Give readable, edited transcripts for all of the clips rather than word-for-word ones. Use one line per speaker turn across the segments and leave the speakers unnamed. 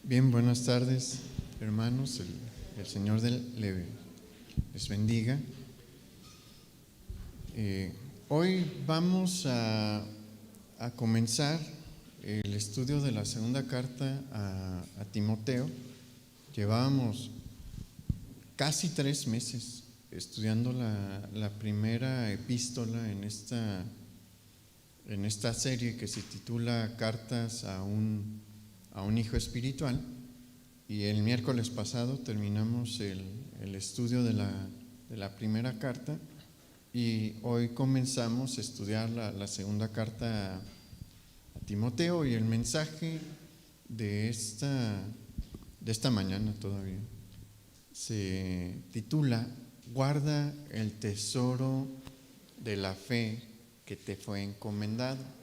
Bien, buenas tardes, hermanos. El Señor les bendiga. Hoy vamos a comenzar el estudio de la segunda carta a Timoteo. Llevábamos casi 3 meses estudiando la primera epístola en esta serie que se titula Cartas a un hijo espiritual, y el miércoles pasado terminamos el estudio de la primera carta, y hoy comenzamos a estudiar la segunda carta a Timoteo, y el mensaje de esta mañana todavía se titula Guarda el tesoro de la fe que te fue encomendado.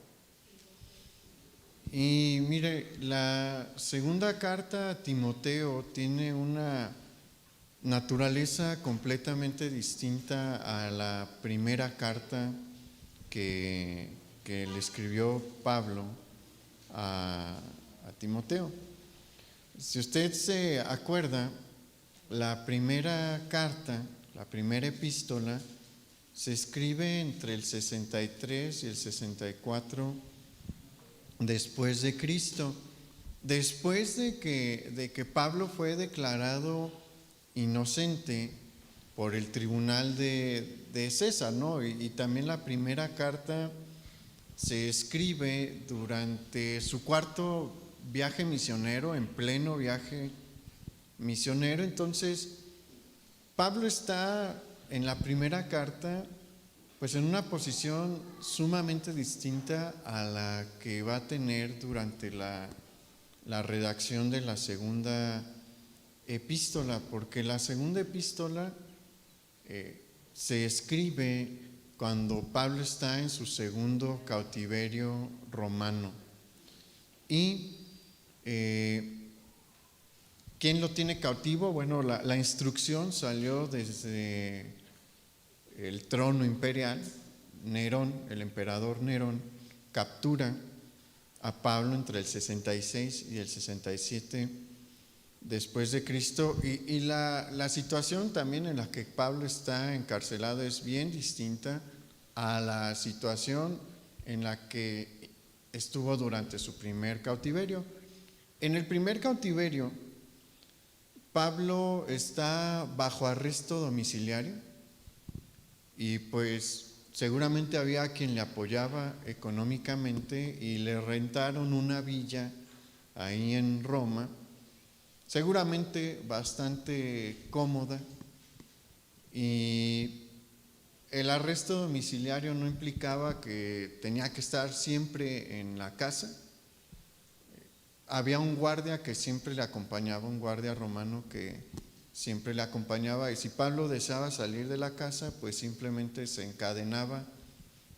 Y mire, la segunda carta a Timoteo tiene una naturaleza completamente distinta a la primera carta que le escribió Pablo a Timoteo. Si usted se acuerda, la primera carta, la primera epístola, se escribe entre el 63 y el 64 después de Cristo, después de que Pablo fue declarado inocente por el tribunal de César, ¿no? Y también la primera carta se escribe durante su cuarto viaje misionero, en pleno viaje misionero. Entonces, Pablo está en la primera carta pues en una posición sumamente distinta a la que va a tener durante la redacción de la segunda epístola, porque la segunda epístola se escribe cuando Pablo está en su segundo cautiverio romano. Y ¿quién lo tiene cautivo? Bueno, la instrucción salió desde el trono imperial. Nerón, el emperador Nerón, captura a Pablo entre el 66 y el 67 después de Cristo, y la situación también en la que Pablo está encarcelado es bien distinta a la situación en la que estuvo durante su primer cautiverio. En el primer cautiverio, Pablo está bajo arresto domiciliario, y pues seguramente había quien le apoyaba económicamente y le rentaron una villa ahí en Roma, seguramente bastante cómoda. Y el arresto domiciliario no implicaba que tenía que estar siempre en la casa. Había un guardia que siempre le acompañaba, un guardia romano que siempre le acompañaba, y si Pablo deseaba salir de la casa, pues simplemente se encadenaba,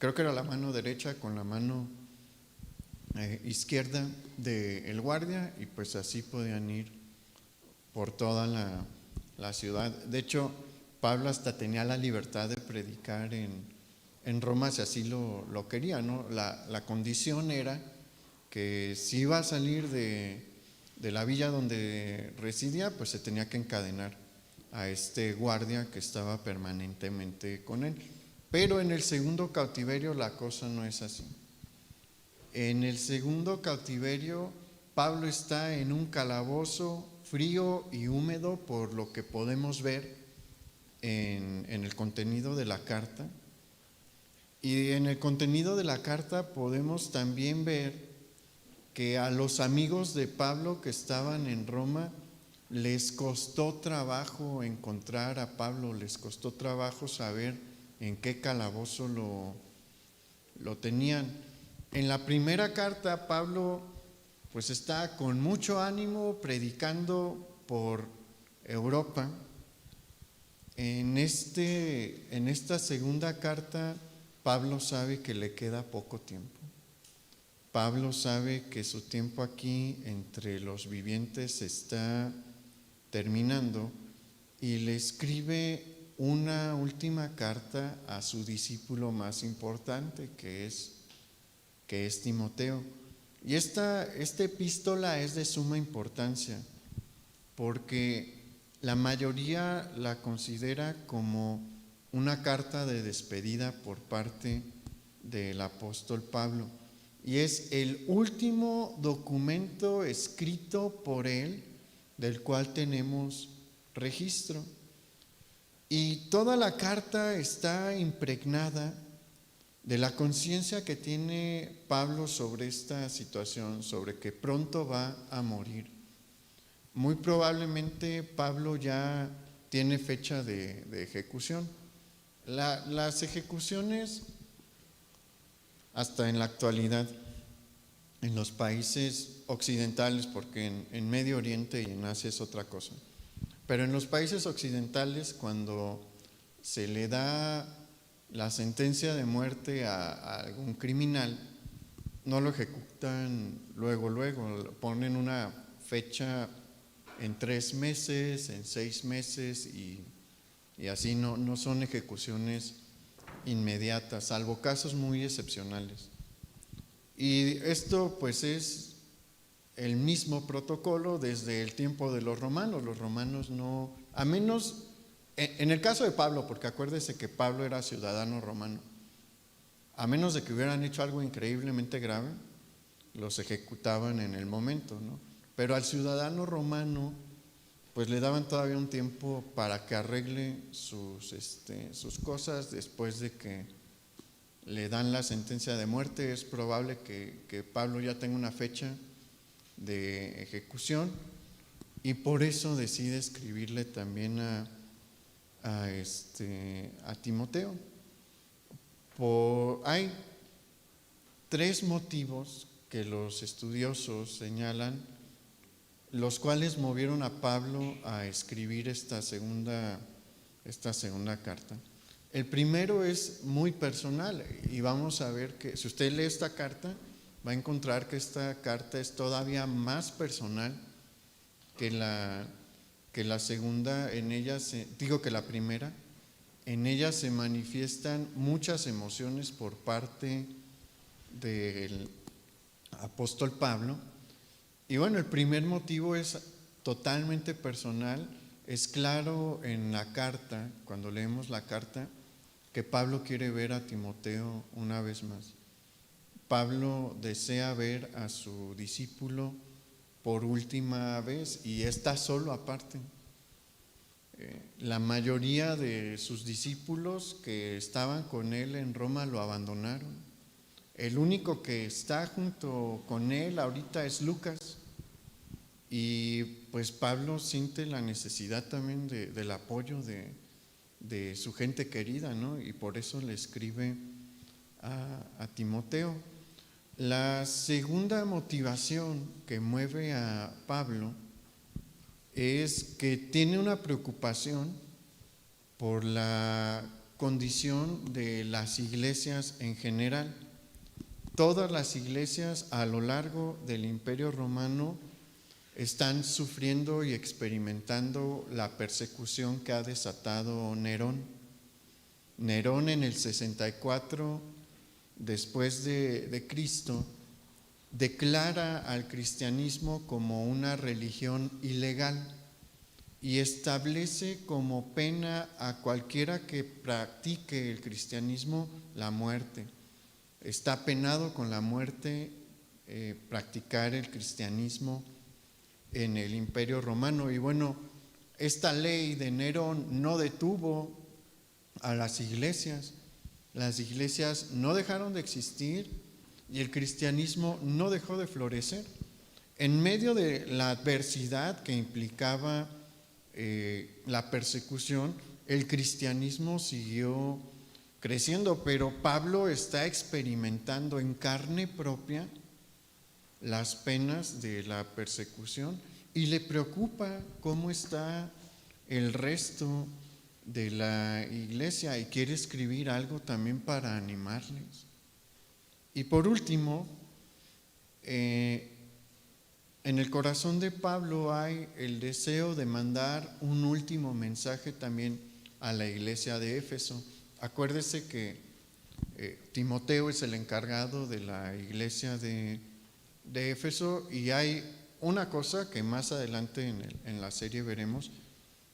creo que era la mano derecha con la mano izquierda del guardia, y pues así podían ir por toda la ciudad. De hecho, Pablo hasta tenía la libertad de predicar en Roma si así lo quería, ¿no? La condición era que si iba a salir de la villa donde residía, pues se tenía que encadenar a este guardia que estaba permanentemente con él. Pero en el segundo cautiverio la cosa no es así. En el segundo cautiverio, Pablo está en un calabozo frío y húmedo, por lo que podemos ver en el contenido de la carta. Y en el contenido de la carta podemos también ver que a los amigos de Pablo que estaban en Roma les costó trabajo encontrar a Pablo, les costó trabajo saber en qué calabozo lo tenían. En la primera carta, Pablo pues está con mucho ánimo predicando por Europa. En esta segunda carta, Pablo sabe que le queda poco tiempo. Pablo sabe que su tiempo aquí entre los vivientes está terminando, y le escribe una última carta a su discípulo más importante, que es Timoteo. Y esta epístola es de suma importancia porque la mayoría la considera como una carta de despedida por parte del apóstol Pablo. Y es el último documento escrito por él del cual tenemos registro. Y toda la carta está impregnada de la conciencia que tiene Pablo sobre esta situación, sobre que pronto va a morir. Muy probablemente Pablo ya tiene fecha de ejecución. Las ejecuciones, hasta en la actualidad, en los países occidentales, porque en Medio Oriente y en Asia es otra cosa, pero en los países occidentales, cuando se le da la sentencia de muerte a algún criminal, no lo ejecutan luego, ponen una fecha en 3 meses, en 6 meses y así no son ejecuciones inmediatas, salvo casos muy excepcionales. Y esto pues es el mismo protocolo desde el tiempo de los romanos. Los romanos no, a menos, en el caso de Pablo, porque acuérdese que Pablo era ciudadano romano, a menos de que hubieran hecho algo increíblemente grave, los ejecutaban en el momento, ¿no? Pero al ciudadano romano pues le daban todavía un tiempo para que arregle sus cosas después de que le dan la sentencia de muerte. Es probable que Pablo ya tenga una fecha de ejecución y por eso decide escribirle también a Timoteo. Hay 3 motivos que los estudiosos señalan, los cuales movieron a Pablo a escribir esta segunda carta. El primero es muy personal y vamos a ver que si usted lee esta carta va a encontrar que esta carta es todavía más personal que la segunda. Que la primera. En ella se manifiestan muchas emociones por parte del apóstol Pablo. Y bueno, el primer motivo es totalmente personal. Es claro en la carta, cuando leemos la carta, que Pablo quiere ver a Timoteo una vez más. Pablo desea ver a su discípulo por última vez y está solo aparte. La mayoría de sus discípulos que estaban con él en Roma lo abandonaron. El único que está junto con él ahorita es Lucas. Y pues Pablo siente la necesidad también del apoyo de su gente querida, ¿no? Y por eso le escribe a Timoteo. La segunda motivación que mueve a Pablo es que tiene una preocupación por la condición de las iglesias en general. Todas las iglesias a lo largo del Imperio Romano están sufriendo y experimentando la persecución que ha desatado Nerón. Nerón en el 64 después de Cristo declara al cristianismo como una religión ilegal y establece como pena a cualquiera que practique el cristianismo la muerte. Está penado con la muerte practicar el cristianismo en el Imperio Romano. Y bueno, esta ley de Nerón no detuvo a las iglesias. Las iglesias no dejaron de existir y el cristianismo no dejó de florecer. En medio de la adversidad que implicaba la persecución, el cristianismo siguió creciendo, pero Pablo está experimentando en carne propia las penas de la persecución y le preocupa cómo está el resto de la iglesia y quiere escribir algo también para animarles. Y por último, en el corazón de Pablo hay el deseo de mandar un último mensaje también a la iglesia de Éfeso. Acuérdese que Timoteo es el encargado de la iglesia de de Éfeso, y hay una cosa que más adelante en la serie veremos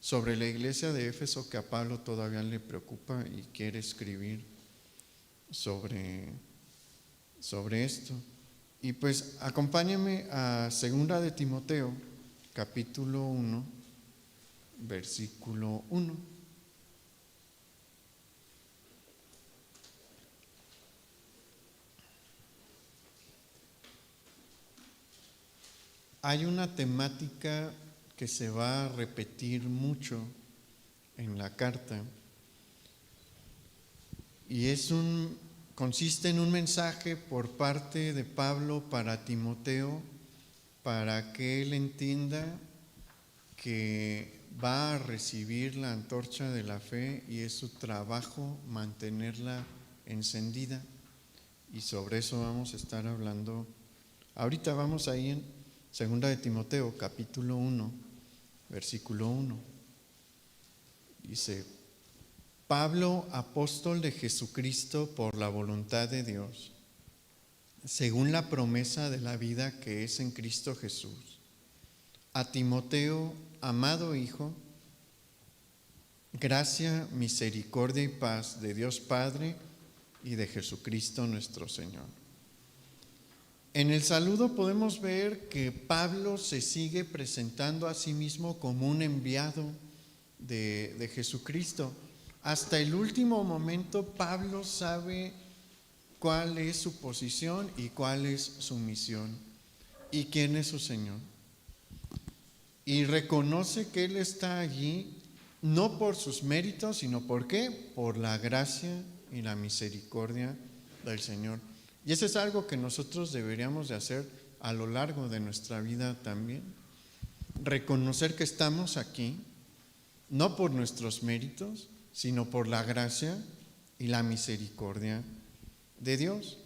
sobre la iglesia de Éfeso que a Pablo todavía le preocupa y quiere escribir sobre esto. Y pues acompáñenme a 2 de Timoteo, capítulo 1, versículo 1. Hay una temática que se va a repetir mucho en la carta y consiste en un mensaje por parte de Pablo para Timoteo para que él entienda que va a recibir la antorcha de la fe y es su trabajo mantenerla encendida, y sobre eso vamos a estar hablando. Ahorita vamos ahí en 2 de Timoteo, capítulo 1, versículo 1. Dice: Pablo, apóstol de Jesucristo por la voluntad de Dios, según la promesa de la vida que es en Cristo Jesús, a Timoteo, amado hijo, gracia, misericordia y paz de Dios Padre y de Jesucristo nuestro Señor. En el saludo podemos ver que Pablo se sigue presentando a sí mismo como un enviado de Jesucristo. Hasta el último momento Pablo sabe cuál es su posición y cuál es su misión y quién es su Señor. Y reconoce que Él está allí no por sus méritos, sino ¿por qué? Por la gracia y la misericordia del Señor. Y eso es algo que nosotros deberíamos de hacer a lo largo de nuestra vida también. Reconocer que estamos aquí, no por nuestros méritos, sino por la gracia y la misericordia de Dios.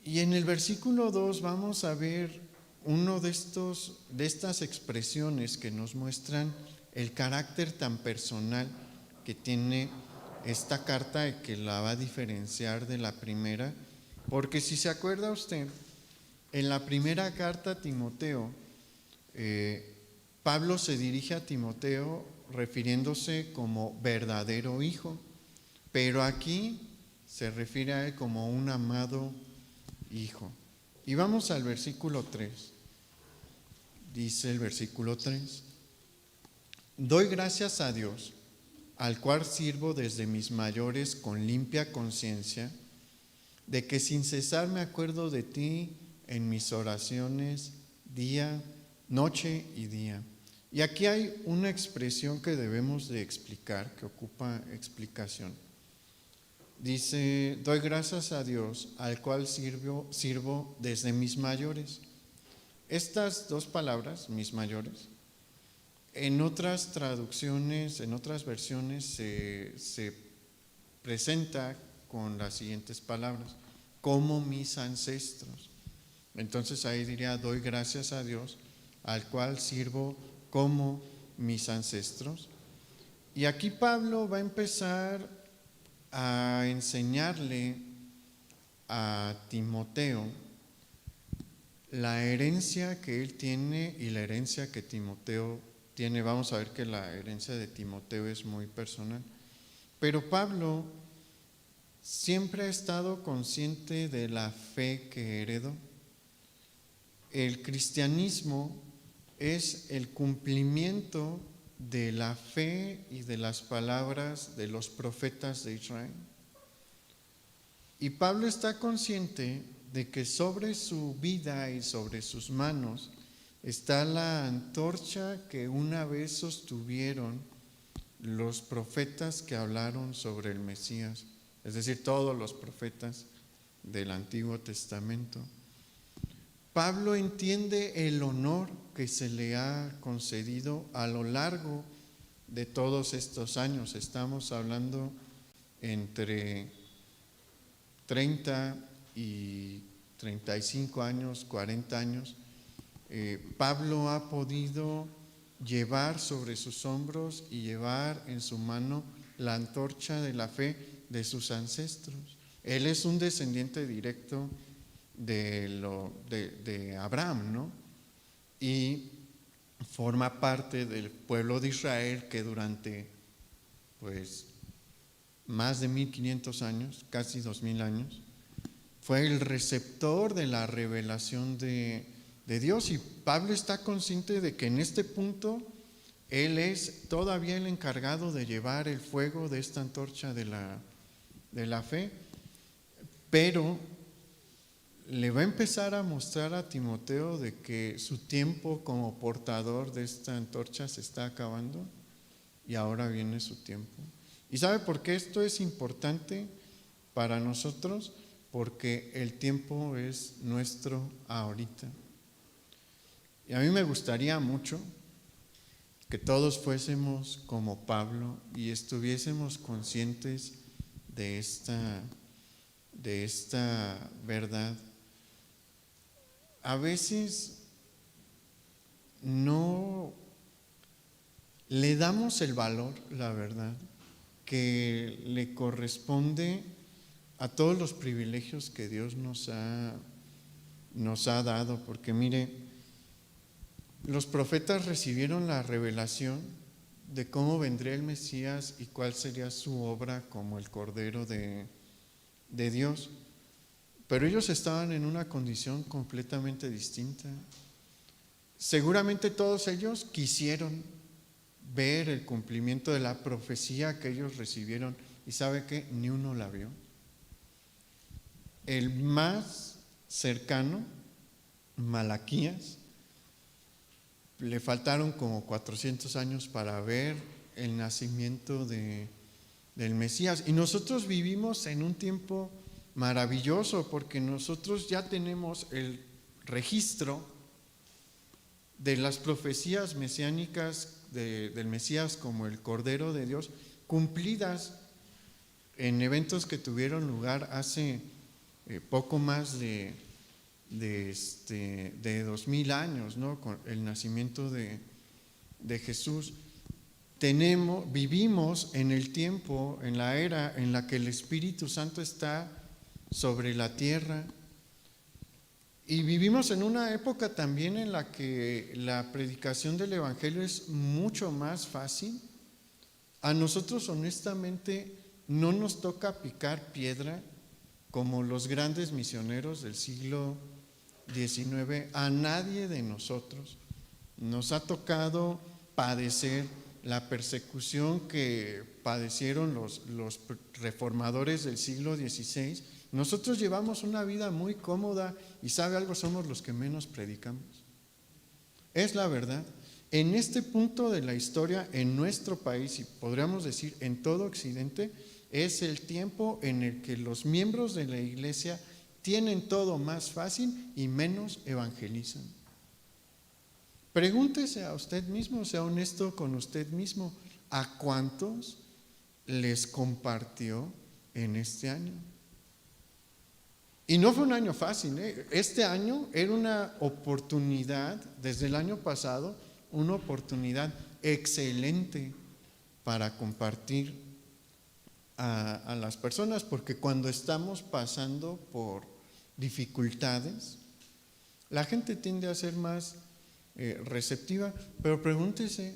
Y en el versículo 2 vamos a ver uno de estas expresiones que nos muestran el carácter tan personal que tiene esta carta y que la va a diferenciar de la primera. Porque si se acuerda usted, en la primera carta a Timoteo, Pablo se dirige a Timoteo refiriéndose como verdadero hijo, pero aquí se refiere a él como un amado hijo. Y vamos al versículo 3. Dice el versículo 3: Doy gracias a Dios, al cual sirvo desde mis mayores con limpia conciencia, de que sin cesar me acuerdo de ti en mis oraciones día, noche y día. Y aquí hay una expresión que debemos de explicar, que ocupa explicación. Dice: doy gracias a Dios, al cual sirvo desde mis mayores. Estas dos palabras, mis mayores, en otras traducciones, en otras versiones se presenta con las siguientes palabras: como mis ancestros. Entonces ahí diría: doy gracias a Dios, al cual sirvo como mis ancestros. Y aquí Pablo va a empezar a enseñarle a Timoteo la herencia que él tiene y la herencia que Timoteo tiene. Vamos a ver que la herencia de Timoteo es muy personal, pero Pablo siempre ha estado consciente de la fe que heredó. El cristianismo es el cumplimiento de la fe y de las palabras de los profetas de Israel. Y Pablo está consciente de que sobre su vida y sobre sus manos está la antorcha que una vez sostuvieron los profetas que hablaron sobre el Mesías, es decir, todos los profetas del Antiguo Testamento. Pablo entiende el honor que se le ha concedido a lo largo de todos estos años. Estamos hablando entre 30 y 35 años, 40 años. Pablo ha podido llevar sobre sus hombros y llevar en su mano la antorcha de la fe de sus ancestros. Él es un descendiente directo de Abraham, ¿no? Y forma parte del pueblo de Israel que durante pues más de 1500 años, casi 2000 años, fue el receptor de la revelación de Dios. Y Pablo está consciente de que en este punto él es todavía el encargado de llevar el fuego de esta antorcha de la fe, pero le va a empezar a mostrar a Timoteo de que su tiempo como portador de esta antorcha se está acabando y ahora viene su tiempo. ¿Y sabe por qué esto es importante para nosotros? Porque el tiempo es nuestro ahorita. Y a mí me gustaría mucho que todos fuésemos como Pablo y estuviésemos conscientes de esta verdad. A veces no le damos el valor, la verdad, que le corresponde a todos los privilegios que Dios nos ha dado, porque mire, los profetas recibieron la revelación de cómo vendría el Mesías y cuál sería su obra como el Cordero de Dios, pero ellos estaban en una condición completamente distinta. Seguramente todos ellos quisieron ver el cumplimiento de la profecía que ellos recibieron, y ¿sabe qué? Ni uno la vio. El más cercano, Malaquías, le faltaron como 400 años para ver el nacimiento del Mesías. Y nosotros vivimos en un tiempo maravilloso porque nosotros ya tenemos el registro de las profecías mesiánicas del Mesías como el Cordero de Dios, cumplidas en eventos que tuvieron lugar hace poco más de 2000 años, ¿no? Con el nacimiento de Jesús. Vivimos en el tiempo, en la era en la que el Espíritu Santo está sobre la tierra, y vivimos en una época también en la que la predicación del Evangelio es mucho más fácil. A nosotros honestamente no nos toca picar piedra como los grandes misioneros del siglo XIX. A nadie de nosotros nos ha tocado padecer la persecución que padecieron los reformadores del siglo XVI. Nosotros llevamos una vida muy cómoda y ¿sabe algo? Somos los que menos predicamos. Es la verdad. En este punto de la historia, en nuestro país y podríamos decir en todo Occidente, es el tiempo en el que los miembros de la iglesia tienen todo más fácil y menos evangelizan. Pregúntese a usted mismo, sea honesto con usted mismo, ¿a cuántos les compartió en este año? Y no fue un año fácil, ¿eh? Este año era una oportunidad, desde el año pasado, una oportunidad excelente para compartir a las personas, porque cuando estamos pasando por dificultades, la gente tiende a ser más receptiva, pero pregúntese,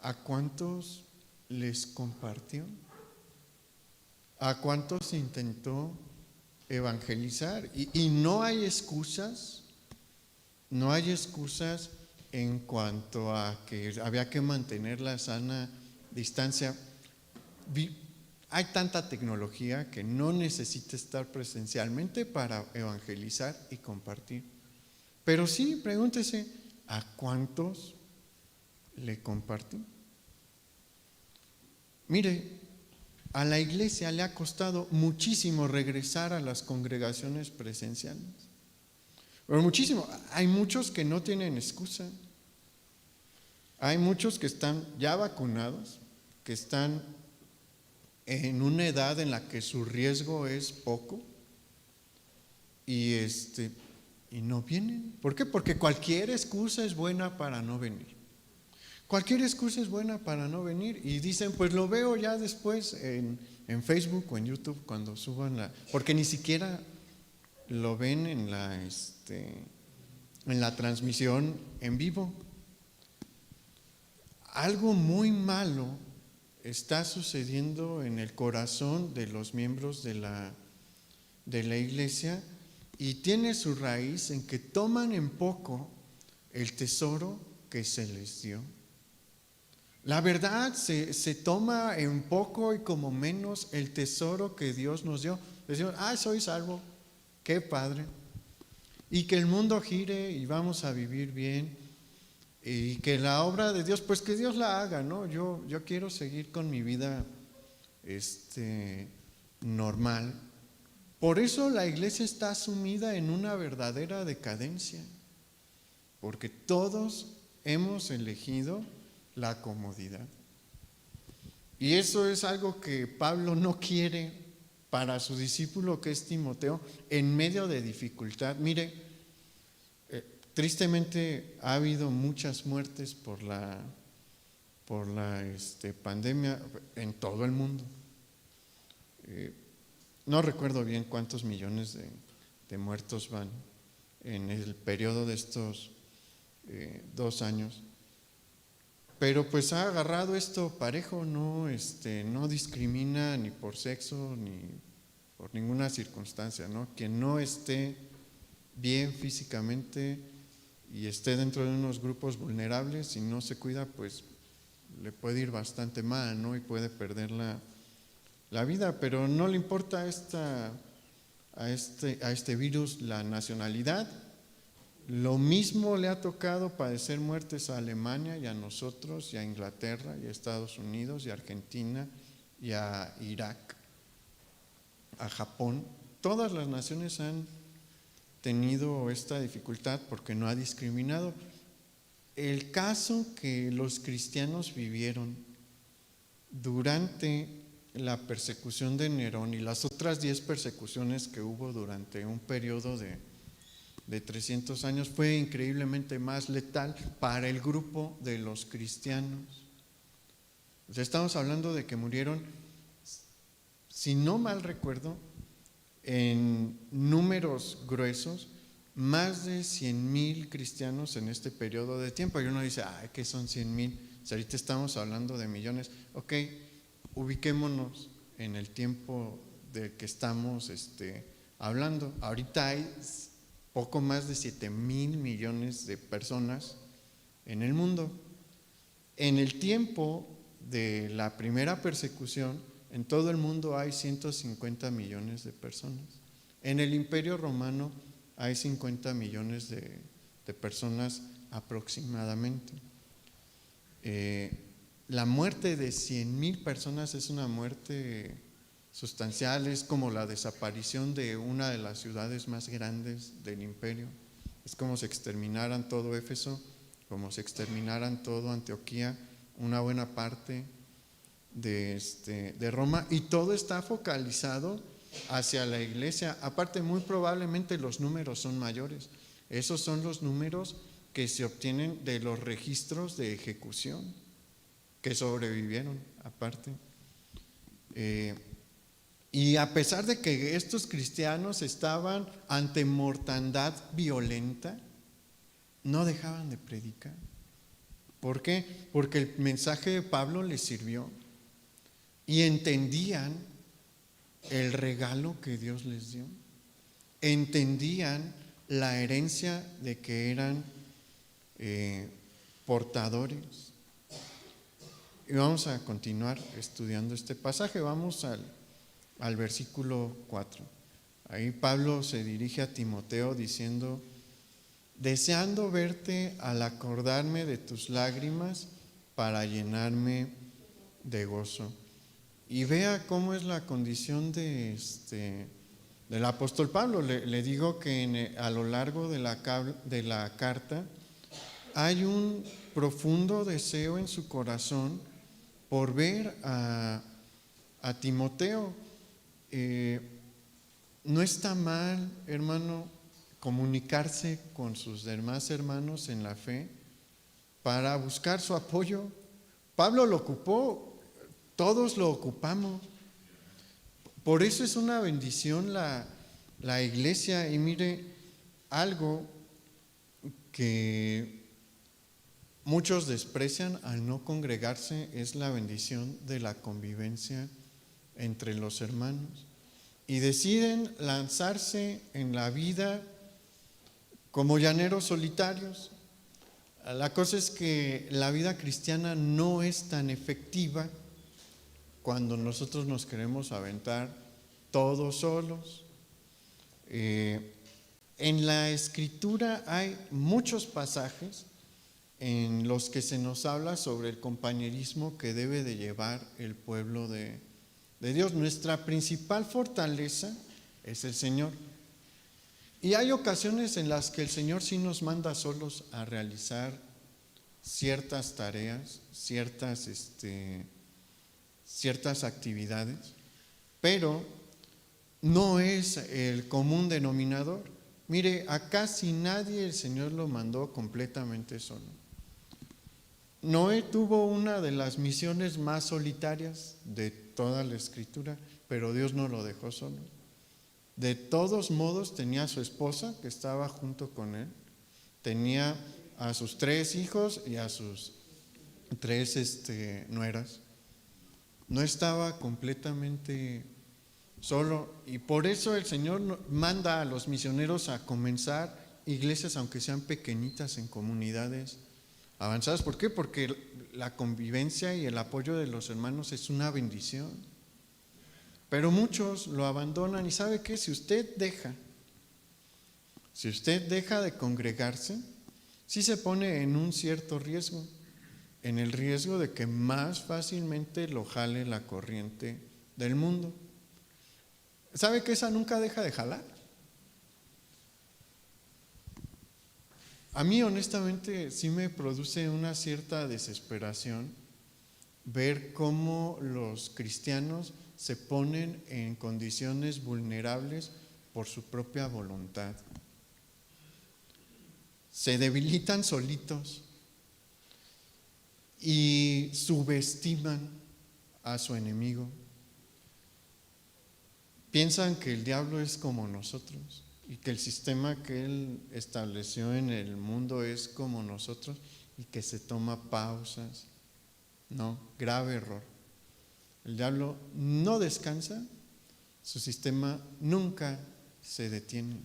¿a cuántos les compartió? ¿A cuántos intentó evangelizar? Y no hay excusas en cuanto a que había que mantener la sana distancia. Hay tanta tecnología que no necesita estar presencialmente para evangelizar y compartir. Pero sí, pregúntese, ¿a cuántos le compartí? Mire, a la iglesia le ha costado muchísimo regresar a las congregaciones presenciales. Pero muchísimo. Hay muchos que no tienen excusa. Hay muchos que están ya vacunados, que están en una edad en la que su riesgo es poco y no vienen. ¿Por qué? Porque cualquier excusa es buena para no venir. Cualquier excusa es buena para no venir y dicen, pues lo veo ya después en Facebook o en YouTube cuando suban porque ni siquiera lo ven en la transmisión en vivo. Algo muy malo está sucediendo en el corazón de los miembros de la iglesia, y tiene su raíz en que toman en poco el tesoro que se les dio. La verdad, se toma en poco y como menos el tesoro que Dios nos dio. Decimos, soy salvo, qué padre. Y que el mundo gire y vamos a vivir bien. Y que la obra de Dios, pues que Dios la haga, ¿no? Yo quiero seguir con mi vida normal. Por eso la iglesia está sumida en una verdadera decadencia, porque todos hemos elegido la comodidad. Y eso es algo que Pablo no quiere para su discípulo, que es Timoteo, en medio de dificultad. Mire, tristemente ha habido muchas muertes por la pandemia en todo el mundo. No recuerdo bien cuántos millones de muertos van en el periodo de estos 2 años. Pero pues ha agarrado esto parejo, no discrimina ni por sexo ni por ninguna circunstancia, ¿no? Quien no esté bien físicamente y esté dentro de unos grupos vulnerables y no se cuida, pues le puede ir bastante mal, ¿no? Y puede perder la vida, pero no le importa a este virus la nacionalidad. Lo mismo le ha tocado padecer muertes a Alemania y a nosotros y a Inglaterra y a Estados Unidos y a Argentina y a Irak, a Japón. Todas las naciones han tenido esta dificultad porque no ha discriminado. El caso que los cristianos vivieron durante la persecución de Nerón y las otras 10 persecuciones que hubo durante un periodo de 300 años fue increíblemente más letal para el grupo de los cristianos. O sea, estamos hablando de que murieron, si no mal recuerdo, en números gruesos, más de 100,000 cristianos en este periodo de tiempo. Y uno dice, ¿qué son 100,000? Si ahorita estamos hablando de millones. Ok, ubiquémonos en el tiempo de que estamos hablando. Ahorita hay poco más de 7,000 millones de personas en el mundo. En el tiempo de la primera persecución, en todo el mundo hay 150 millones de personas. En el Imperio Romano hay 50 millones de personas aproximadamente. La muerte de 100,000 personas es una muerte sustancial, es como la desaparición de una de las ciudades más grandes del imperio. Es como si exterminaran todo Éfeso, como si exterminaran todo Antioquía, una buena parte de Roma, y todo está focalizado hacia la iglesia. Aparte, muy probablemente los números son mayores. Esos son los números que se obtienen de los registros de ejecución que sobrevivieron, aparte. Y a pesar de que estos cristianos estaban ante mortandad violenta, no dejaban de predicar. ¿Por qué? Porque el mensaje de Pablo les sirvió y entendían el regalo que Dios les dio. Entendían la herencia de que eran portadores. Y vamos a continuar estudiando este pasaje. Vamos al versículo 4. Ahí Pablo se dirige a Timoteo diciendo: deseando verte al acordarme de tus lágrimas para llenarme de gozo. Y vea cómo es la condición del apóstol Pablo. Le digo que a lo largo de la carta hay un profundo deseo en su corazón por ver a Timoteo. No está mal, hermano, comunicarse con sus demás hermanos en la fe para buscar su apoyo. Pablo lo ocupó, todos lo ocupamos. Por eso es una bendición la la iglesia. Y mire, algo que muchos desprecian al no congregarse es la bendición de la convivencia entre los hermanos. Y deciden lanzarse en la vida como llaneros solitarios. La cosa es que la vida cristiana no es tan efectiva cuando nosotros nos queremos aventar todos solos. En la Escritura hay muchos pasajes en los que se nos habla sobre el compañerismo que debe de llevar el pueblo de Dios. Nuestra principal fortaleza es el Señor. Y hay ocasiones en las que el Señor sí nos manda solos a realizar ciertas tareas, ciertas actividades, pero no es el común denominador. Mire, a casi nadie el Señor lo mandó completamente solo. Noé tuvo una de las misiones más solitarias de toda la Escritura, pero Dios no lo dejó solo. De todos modos tenía a su esposa que estaba junto con él, tenía a sus 3 hijos y a sus 3 nueras. No estaba completamente solo, y por eso el Señor manda a los misioneros a comenzar iglesias, aunque sean pequeñitas, en comunidades avanzadas. ¿Por qué? Porque la convivencia y el apoyo de los hermanos es una bendición. Pero muchos lo abandonan. ¿Y sabe qué? Si usted deja de congregarse, sí se pone en un cierto riesgo, en el riesgo de que más fácilmente lo jale la corriente del mundo. ¿Sabe que esa nunca deja de jalar? A mí honestamente sí me produce una cierta desesperación ver cómo los cristianos se ponen en condiciones vulnerables por su propia voluntad. Se debilitan solitos y subestiman a su enemigo. Piensan que el diablo es como nosotros y que el sistema que él estableció en el mundo es como nosotros y que se toma pausas. No, grave error. El diablo no descansa, su sistema nunca se detiene.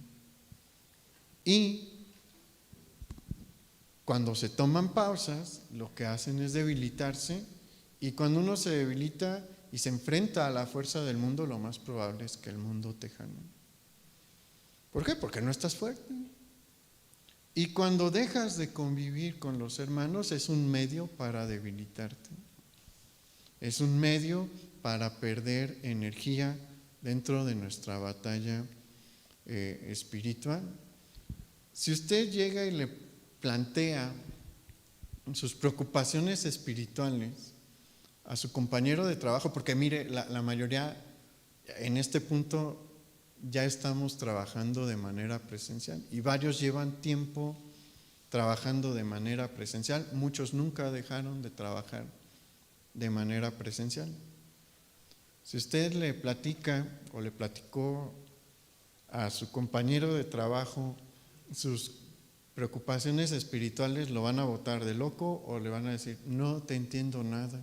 Y cuando se toman pausas, lo que hacen es debilitarse, y cuando uno se debilita y se enfrenta a la fuerza del mundo, lo más probable es que el mundo te jale. ¿Por qué? Porque no estás fuerte. Y cuando dejas de convivir con los hermanos, es un medio para debilitarte. Es un medio para perder energía dentro de nuestra batalla espiritual. Si usted llega y le plantea sus preocupaciones espirituales a su compañero de trabajo, porque mire, la mayoría en este punto ya estamos trabajando de manera presencial y varios llevan tiempo trabajando de manera presencial, muchos nunca dejaron de trabajar de manera presencial. Si usted le platica o le platicó a su compañero de trabajo sus preocupaciones espirituales, lo van a botar de loco o le van a decir, no te entiendo nada.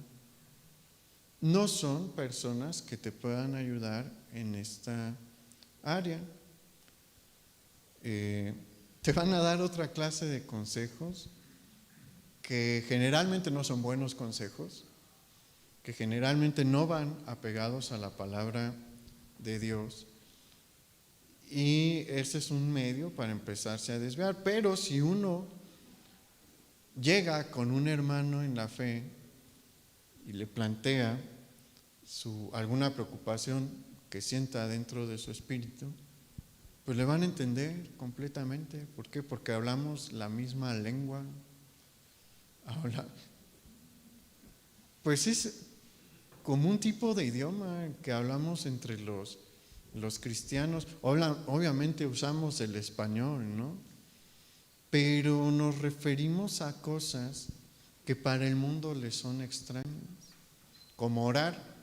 No son personas que te puedan ayudar en esta área. Te van a dar otra clase de consejos que generalmente no son buenos consejos, que generalmente no van apegados a la palabra de Dios, y ese es un medio para empezarse a desviar. Pero si uno llega con un hermano en la fe y le plantea alguna preocupación que sienta dentro de su espíritu, pues le van a entender completamente. ¿Por qué? Porque hablamos la misma lengua. Pues es como un tipo de idioma que hablamos entre los cristianos. Obviamente usamos el español, ¿no? Pero nos referimos a cosas que para el mundo le son extrañas, como orar.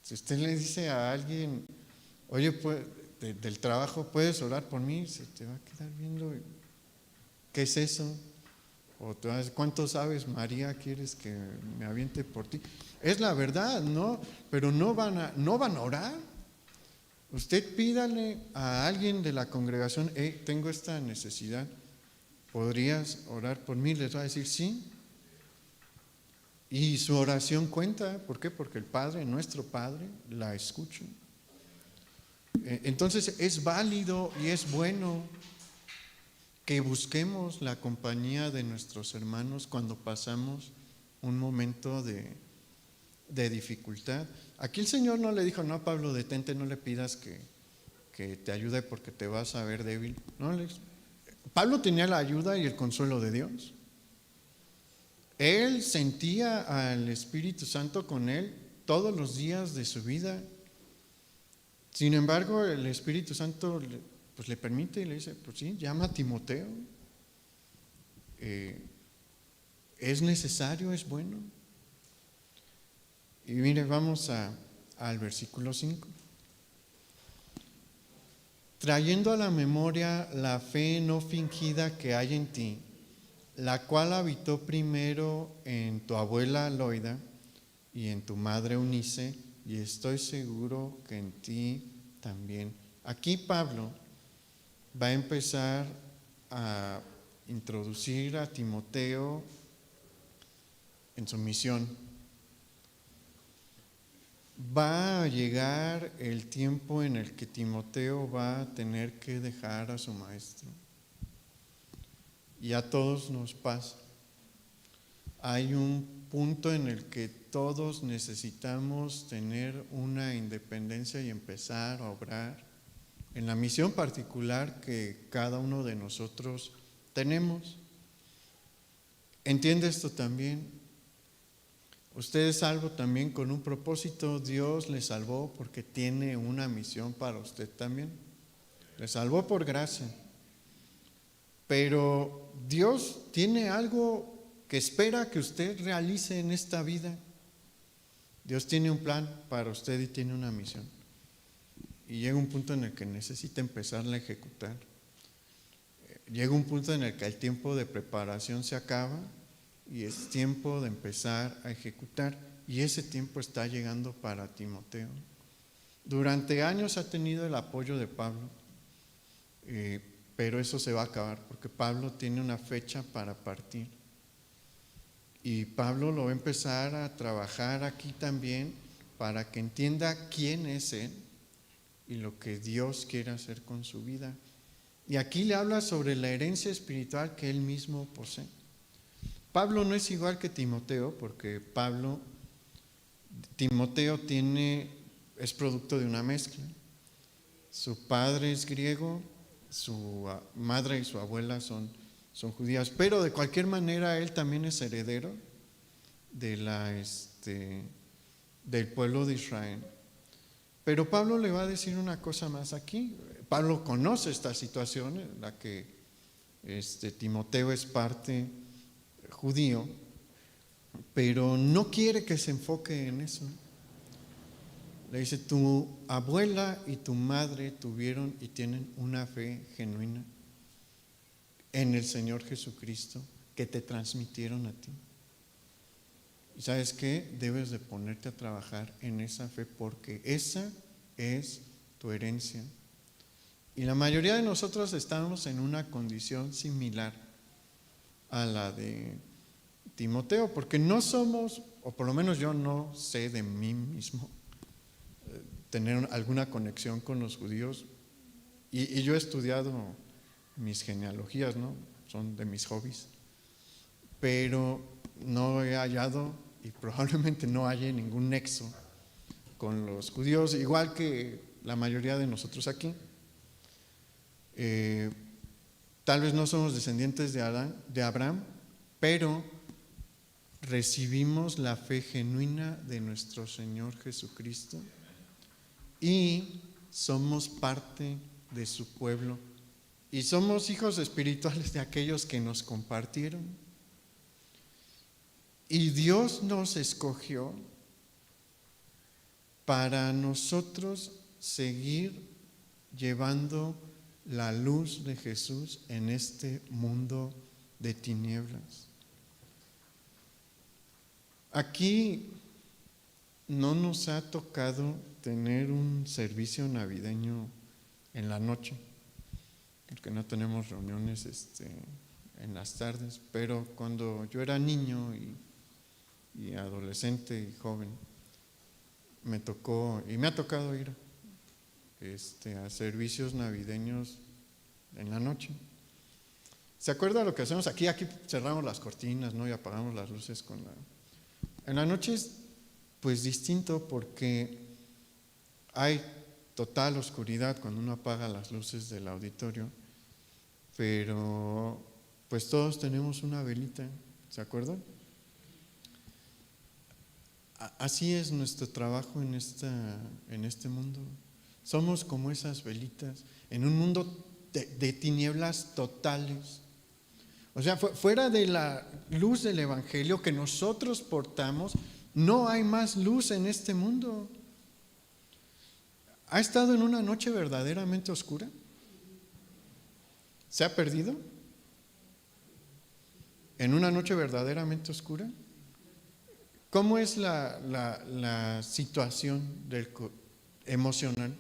Si usted le dice a alguien, oye, pues del trabajo, ¿puedes orar por mí? Se te va a quedar viendo, ¿qué es eso? O te vas, ¿cuánto sabes, María? ¿Quieres que me aviente por ti? Es la verdad, ¿no? Pero no van a orar. Usted pídale a alguien de la congregación, tengo esta necesidad, ¿podrías orar por mí? Les va a decir sí. Y su oración cuenta. ¿Por qué? Porque el Padre, nuestro Padre, la escucha. Entonces es válido y es bueno que busquemos la compañía de nuestros hermanos cuando pasamos un momento de dificultad. Aquí el Señor no le dijo, no, Pablo, detente, no le pidas que te ayude porque te vas a ver débil. No, Pablo tenía la ayuda y el consuelo de Dios. Él sentía al Espíritu Santo con él todos los días de su vida. Sin embargo, el Espíritu Santo pues le permite y le dice, pues sí, llama a Timoteo. Es necesario, es bueno. Y mire, vamos al versículo 5. Trayendo a la memoria la fe no fingida que hay en ti, la cual habitó primero en tu abuela Loida y en tu madre Eunice, y estoy seguro que en ti también. Aquí Pablo va a empezar a introducir a Timoteo en su misión. Va a llegar el tiempo en el que Timoteo va a tener que dejar a su maestro. Y a todos nos pasa. Hay un punto en el que todos necesitamos tener una independencia y empezar a obrar en la misión particular que cada uno de nosotros tenemos. ¿Entiende esto también? Usted es salvo también con un propósito. Dios le salvó porque tiene una misión para usted también. Le salvó por gracia. Pero Dios tiene algo que espera que usted realice en esta vida. Dios tiene un plan para usted y tiene una misión. Y llega un punto en el que necesita empezarla a ejecutar. Llega un punto en el que el tiempo de preparación se acaba y es tiempo de empezar a ejecutar. Y ese tiempo está llegando para Timoteo. Durante años ha tenido el apoyo de Pablo, pero eso se va a acabar porque Pablo tiene una fecha para partir. Y Pablo lo va a empezar a trabajar aquí también para que entienda quién es él y lo que Dios quiere hacer con su vida. Y aquí le habla sobre la herencia espiritual que él mismo posee. Pablo no es igual que Timoteo, porque Timoteo es producto de una mezcla. Su padre es griego, su madre y su abuela son judías, pero de cualquier manera él también es heredero del pueblo de Israel. Pero Pablo le va a decir una cosa más aquí. Pablo conoce esta situación en la que Timoteo es parte judío, pero no quiere que se enfoque en eso. Le dice, tu abuela y tu madre tuvieron y tienen una fe genuina en el Señor Jesucristo que te transmitieron a ti. ¿Y sabes qué? Debes de ponerte a trabajar en esa fe porque esa es tu herencia. Y la mayoría de nosotros estamos en una condición similar a la de Timoteo, porque no somos, o por lo menos yo no sé de mí mismo, tener alguna conexión con los judíos. Y yo he estudiado mis genealogías, ¿no? Son de mis hobbies, pero no he hallado y probablemente no haya ningún nexo con los judíos, igual que la mayoría de nosotros aquí. Tal vez no somos descendientes de Abraham, pero recibimos la fe genuina de nuestro Señor Jesucristo y somos parte de su pueblo y somos hijos espirituales de aquellos que nos compartieron. Y Dios nos escogió para nosotros seguir llevando la luz de Jesús en este mundo de tinieblas. Aquí no nos ha tocado tener un servicio navideño en la noche, porque no tenemos reuniones en las tardes, pero cuando yo era niño y adolescente y joven, me tocó y me ha tocado ir a servicios navideños en la noche. ¿Se acuerda lo que hacemos aquí? Aquí cerramos las cortinas, ¿no? Y apagamos las luces En la noche es pues distinto porque hay total oscuridad cuando uno apaga las luces del auditorio, pero pues todos tenemos una velita, ¿se acuerdan? Así es nuestro trabajo en este mundo. Somos como esas velitas en un mundo de tinieblas totales. O sea, fuera de la luz del Evangelio que nosotros portamos, no hay más luz en este mundo. ¿Ha estado en una noche verdaderamente oscura? ¿Se ha perdido? ¿En una noche verdaderamente oscura? ¿Cómo es la situación emocional?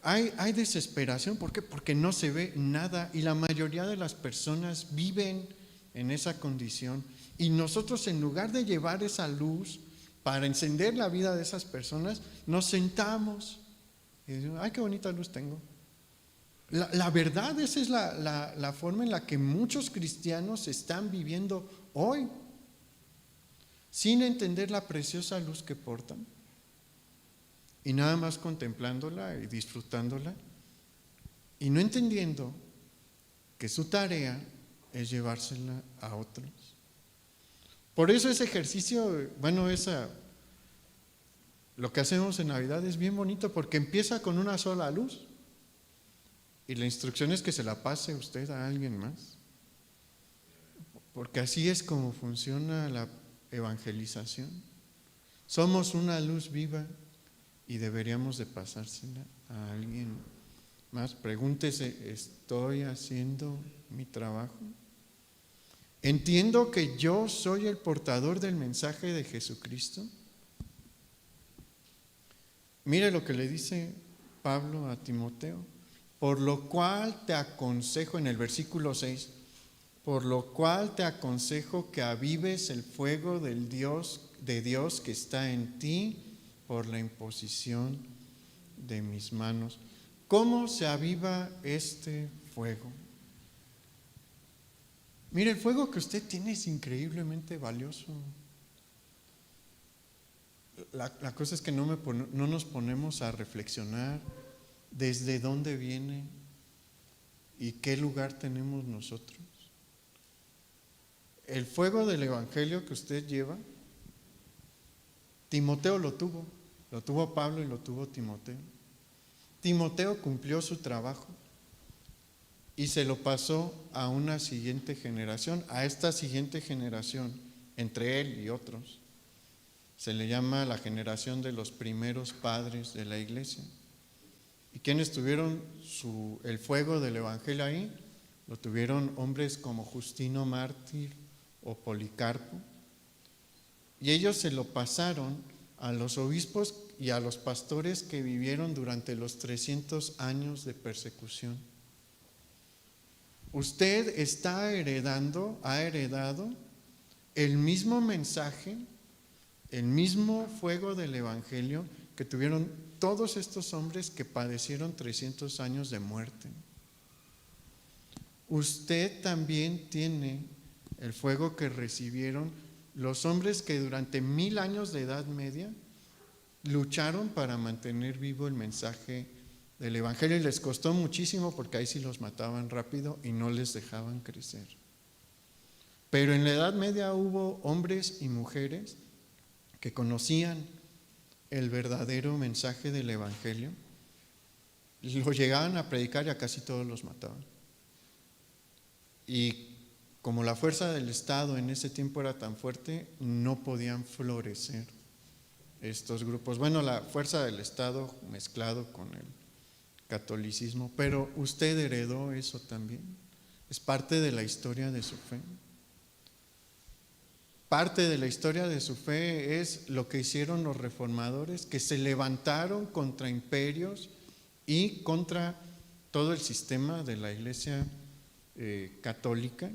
Hay desesperación. ¿Por qué? Porque no se ve nada y la mayoría de las personas viven en esa condición. Y nosotros, en lugar de llevar esa luz para encender la vida de esas personas, nos sentamos y decimos: ¡ay, qué bonita luz tengo! La verdad, esa es la forma en la que muchos cristianos están viviendo hoy, sin entender la preciosa luz que portan y nada más contemplándola y disfrutándola y no entendiendo que su tarea es llevársela a otros. Por eso ese ejercicio, lo que hacemos en Navidad es bien bonito, porque empieza con una sola luz y la instrucción es que se la pase usted a alguien más, porque así es como funciona la evangelización. Somos una luz viva y deberíamos de pasársela a alguien más. Pregúntese: ¿estoy haciendo mi trabajo? ¿Entiendo que yo soy el portador del mensaje de Jesucristo? Mire lo que le dice Pablo a Timoteo: por lo cual te aconsejo, en el versículo 6, por lo cual te aconsejo que avives el fuego de Dios que está en ti por la imposición de mis manos. ¿Cómo se aviva este fuego? Mire, el fuego que usted tiene es increíblemente valioso. La cosa es que no nos ponemos a reflexionar desde dónde viene y qué lugar tenemos nosotros. El fuego del Evangelio que usted lleva, Timoteo lo tuvo Pablo y lo tuvo Timoteo. Timoteo cumplió su trabajo y se lo pasó a una siguiente generación. A esta siguiente generación, entre él y otros, se le llama la generación de los primeros padres de la iglesia. ¿Y quiénes tuvieron el fuego del Evangelio ahí? Lo tuvieron hombres como Justino Mártir o Policarpo. Y ellos se lo pasaron a los obispos y a los pastores que vivieron durante los 300 años de persecución. Usted ha heredado el mismo mensaje, el mismo fuego del Evangelio que tuvieron todos estos hombres que padecieron 300 años de muerte. Usted también tiene el fuego que recibieron los hombres que durante 1000 años de Edad Media lucharon para mantener vivo el mensaje del Evangelio, y les costó muchísimo porque ahí sí los mataban rápido y no les dejaban crecer. Pero en la Edad Media hubo hombres y mujeres que conocían el verdadero mensaje del Evangelio, lo llegaban a predicar y a casi todos los mataban. Y como la fuerza del Estado en ese tiempo era tan fuerte, no podían florecer estos grupos. La fuerza del Estado mezclado con catolicismo, pero usted heredó eso también. Es parte de la historia de su fe. Parte de la historia de su fe es lo que hicieron los reformadores, que se levantaron contra imperios y contra todo el sistema de la Iglesia católica,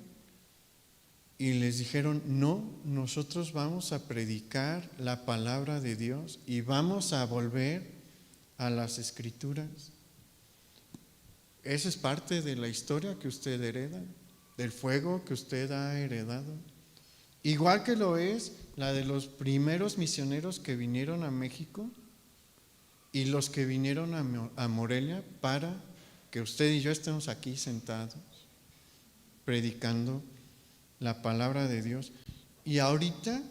y les dijeron: no, nosotros vamos a predicar la palabra de Dios y vamos a volver a las Escrituras. Esa es parte de la historia que usted hereda, del fuego que usted ha heredado. Igual que lo es la de los primeros misioneros que vinieron a México y los que vinieron a Morelia, para que usted y yo estemos aquí sentados predicando la palabra de Dios. Y ahorita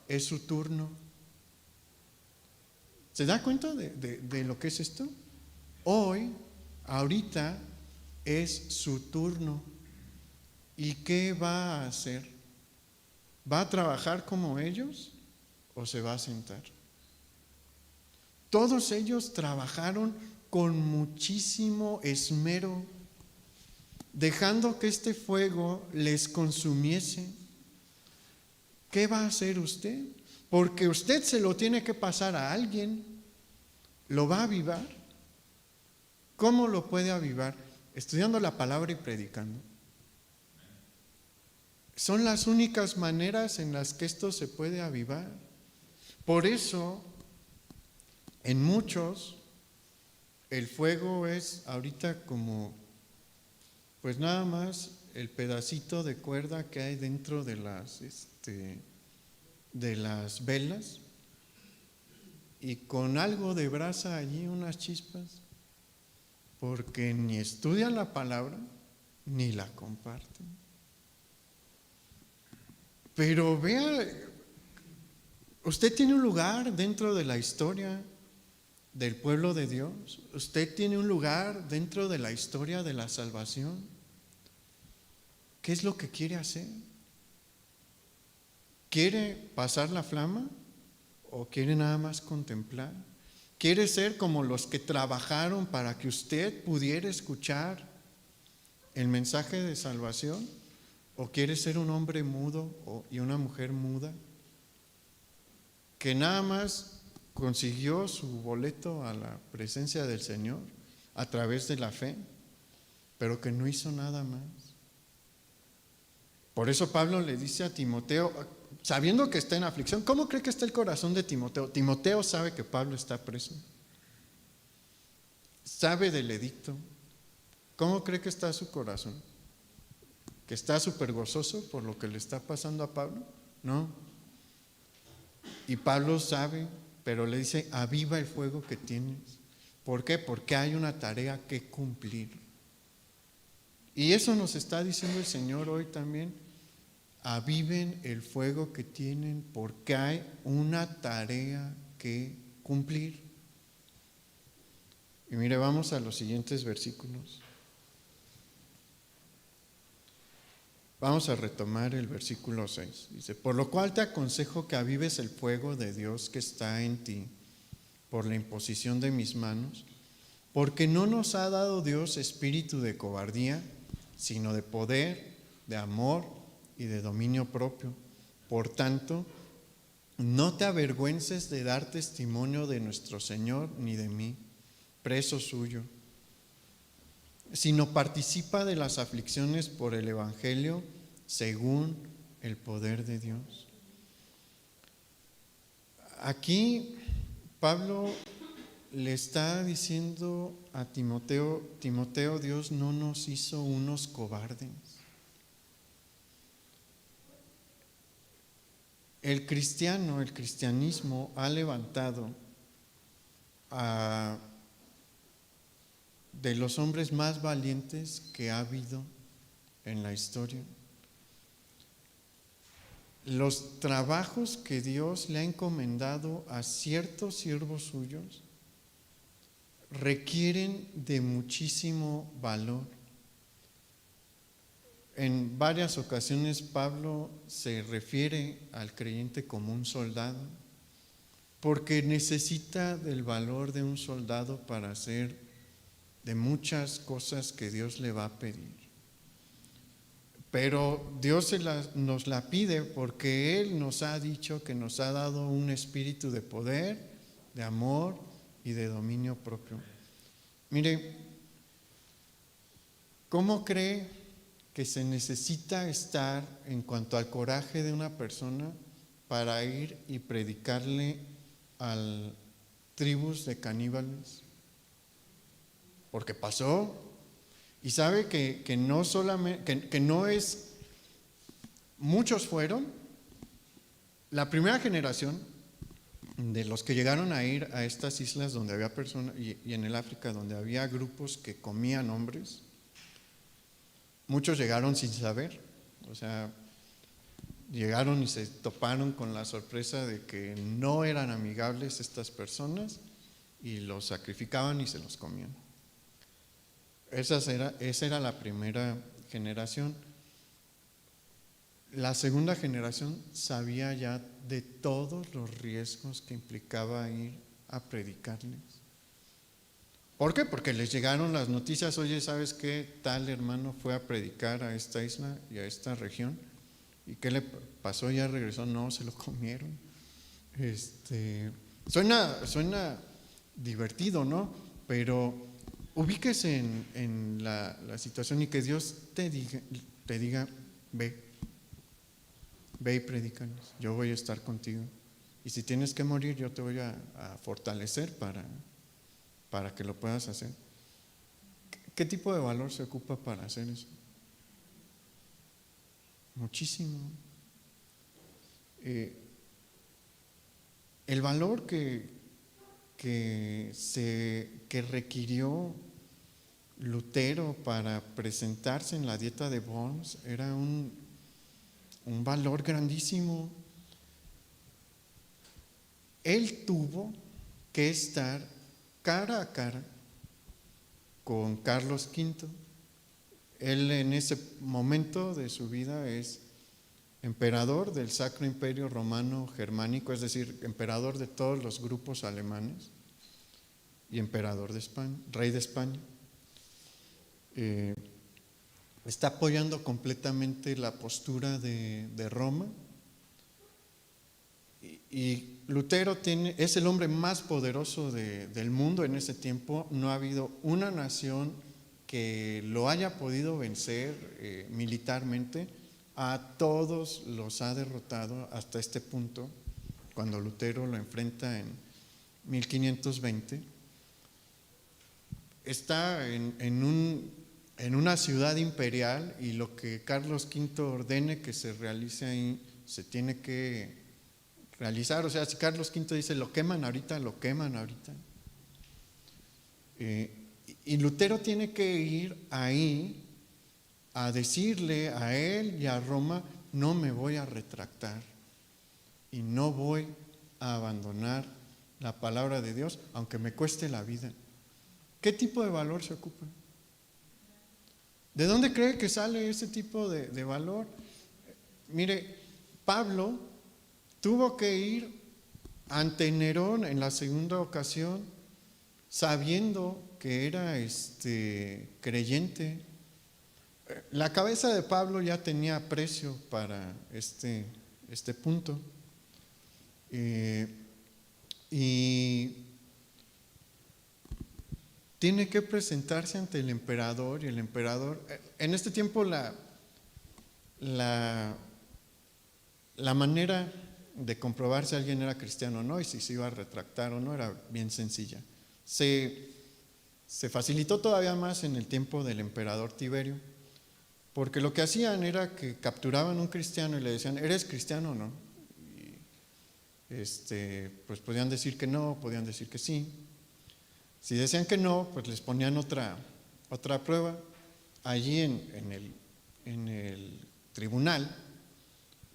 es su turno. ¿Se da cuenta de lo que es esto? Hoy, ahorita es su turno. ¿Y qué va a hacer? ¿Va a trabajar como ellos o se va a sentar? Todos ellos trabajaron con muchísimo esmero, dejando que este fuego les consumiese. ¿Qué va a hacer usted? Porque usted se lo tiene que pasar a alguien. ¿Lo va a avivar? ¿Cómo lo puede avivar? Estudiando la palabra y predicando. Son las únicas maneras en las que esto se puede avivar. Por eso, en muchos, el fuego es ahorita como, pues nada más el pedacito de cuerda que hay dentro de las velas, y con algo de brasa allí, unas chispas, porque ni estudian la palabra ni la comparten. Pero vea, usted tiene un lugar dentro de la historia del pueblo de Dios. Usted tiene un lugar dentro de la historia de la salvación. ¿Qué es lo que quiere hacer? ¿Quiere pasar la flama o quiere nada más contemplar? ¿Quiere ser como los que trabajaron para que usted pudiera escuchar el mensaje de salvación? ¿O quiere ser un hombre mudo y una mujer muda que nada más consiguió su boleto a la presencia del Señor a través de la fe, pero que no hizo nada más? Por eso Pablo le dice a Timoteo, sabiendo que está en aflicción, ¿cómo cree que está el corazón de Timoteo? Timoteo sabe que Pablo está preso, sabe del edicto. ¿Cómo cree que está su corazón? ¿Que está súper gozoso por lo que le está pasando a Pablo? No. Y Pablo sabe, pero le dice: aviva el fuego que tienes. ¿Por qué? Porque hay una tarea que cumplir. Y eso nos está diciendo el Señor hoy también: aviven el fuego que tienen, porque hay una tarea que cumplir. Y mire, vamos a los siguientes versículos. Vamos a retomar el versículo 6. Dice: por lo cual te aconsejo que avives el fuego de Dios que está en ti por la imposición de mis manos, porque no nos ha dado Dios espíritu de cobardía, sino de poder, de amor y de dominio propio. Por tanto, no te avergüences de dar testimonio de nuestro Señor ni de mí, preso suyo, sino participa de las aflicciones por el Evangelio según el poder de Dios. Aquí Pablo le está diciendo a Timoteo: Timoteo, Dios no nos hizo unos cobardes. El cristianismo ha levantado de los hombres más valientes que ha habido en la historia. Los trabajos que Dios le ha encomendado a ciertos siervos suyos requieren de muchísimo valor. En varias ocasiones Pablo se refiere al creyente como un soldado, porque necesita del valor de un soldado para ser de muchas cosas que Dios le va a pedir. Pero Dios nos la pide porque Él nos ha dicho que nos ha dado un espíritu de poder, de amor y de dominio propio. Mire, ¿cómo cree que se necesita estar en cuanto al coraje de una persona para ir y predicarle a tribus de caníbales? Porque pasó. Y sabe que no solamente, que no es, muchos fueron, la primera generación de los que llegaron a ir a estas islas donde había personas, y en el África donde había grupos que comían hombres, muchos llegaron sin saber, o sea, llegaron y se toparon con la sorpresa de que no eran amigables estas personas y los sacrificaban y se los comían. Esa era la primera generación. La segunda generación sabía ya de todos los riesgos que implicaba ir a predicarles. ¿Por qué? Porque les llegaron las noticias: oye, ¿sabes qué? Tal hermano fue a predicar a esta isla y a esta región. ¿Y qué le pasó? Ya regresó. No, se lo comieron. Suena divertido, ¿no? Pero ubíquese en la situación y que Dios te diga, ve y predícanos, yo voy a estar contigo. Y si tienes que morir, yo te voy a fortalecer para que lo puedas hacer. ¿Qué tipo de valor se ocupa para hacer eso? Muchísimo. El valor que requirió Lutero para presentarse en la dieta de Worms era un valor grandísimo. Él tuvo que estar cara a cara con Carlos V. Él en ese momento de su vida es emperador del Sacro Imperio Romano Germánico, es decir, emperador de todos los grupos alemanes y emperador de España, rey de España. Está apoyando completamente la postura de Roma, y Lutero es el hombre más poderoso del mundo en ese tiempo. No ha habido una nación que lo haya podido vencer militarmente. A todos los ha derrotado hasta este punto, cuando Lutero lo enfrenta en 1520. Está en una ciudad imperial, y lo que Carlos V ordene que se realice ahí se tiene que realizar. O sea, si Carlos V dice lo queman ahorita, lo queman ahorita. Y Lutero tiene que ir ahí a decirle a él y a Roma: no me voy a retractar y no voy a abandonar la palabra de Dios, aunque me cueste la vida. ¿Qué tipo de valor se ocupa? ¿De dónde cree que sale ese tipo de valor? Mire, Pablo tuvo que ir ante Nerón en la segunda ocasión, sabiendo que era creyente. La cabeza de Pablo ya tenía precio para este punto. Y tiene que presentarse ante el emperador, y el emperador, en este tiempo la manera de comprobar si alguien era cristiano o no, y si se iba a retractar o no, era bien sencilla. Se facilitó todavía más en el tiempo del emperador Tiberio, porque lo que hacían era que capturaban a un cristiano y le decían: ¿eres cristiano o no? Y pues podían decir que no, podían decir que sí. Si decían que no, pues les ponían otra prueba. Allí en el tribunal,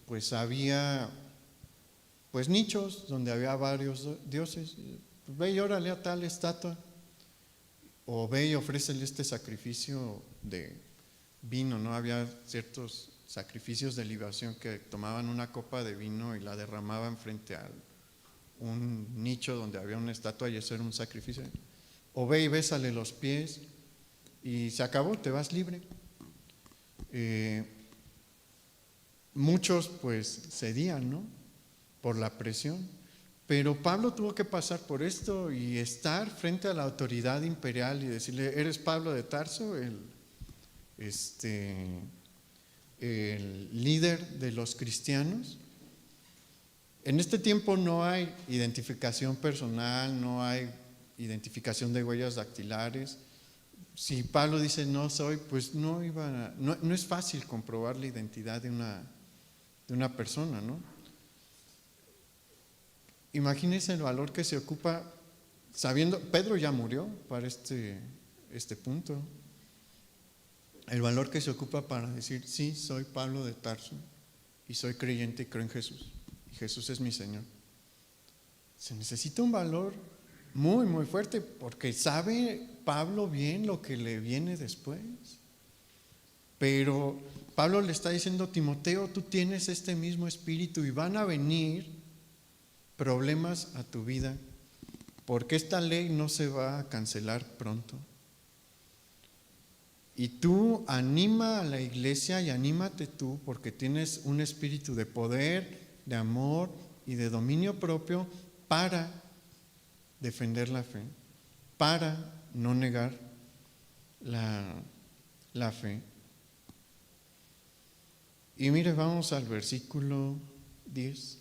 pues había pues nichos donde había varios dioses. Pues ve y órale a tal estatua, o ve y ofrécele este sacrificio de vino, ¿no? Había ciertos sacrificios de libación que tomaban una copa de vino y la derramaban frente a un nicho donde había una estatua, y eso era un sacrificio. O ve y bésale los pies, y se acabó, te vas libre. Muchos pues cedían, ¿no? Por la presión. Pero Pablo tuvo que pasar por esto y estar frente a la autoridad imperial y decirle: ¿eres Pablo de Tarso, el líder de los cristianos? En este tiempo no hay identificación personal, no hay identificación de huellas dactilares. Si Pablo dice no soy, pues no es fácil comprobar la identidad de una persona, ¿no? Imagínense el valor que se ocupa sabiendo, Pedro ya murió para este punto. El valor que se ocupa para decir: sí, soy Pablo de Tarso y soy creyente y creo en Jesús. Y Jesús es mi Señor. Se necesita un valor muy, muy fuerte, porque sabe Pablo bien lo que le viene después. Pero Pablo le está diciendo a Timoteo: tú tienes este mismo espíritu y van a venir problemas a tu vida, porque esta ley no se va a cancelar pronto. Y tú anima a la iglesia y anímate tú, porque tienes un espíritu de poder, de amor y de dominio propio para defender la fe, para no negar la fe. Y mire, vamos al versículo 10.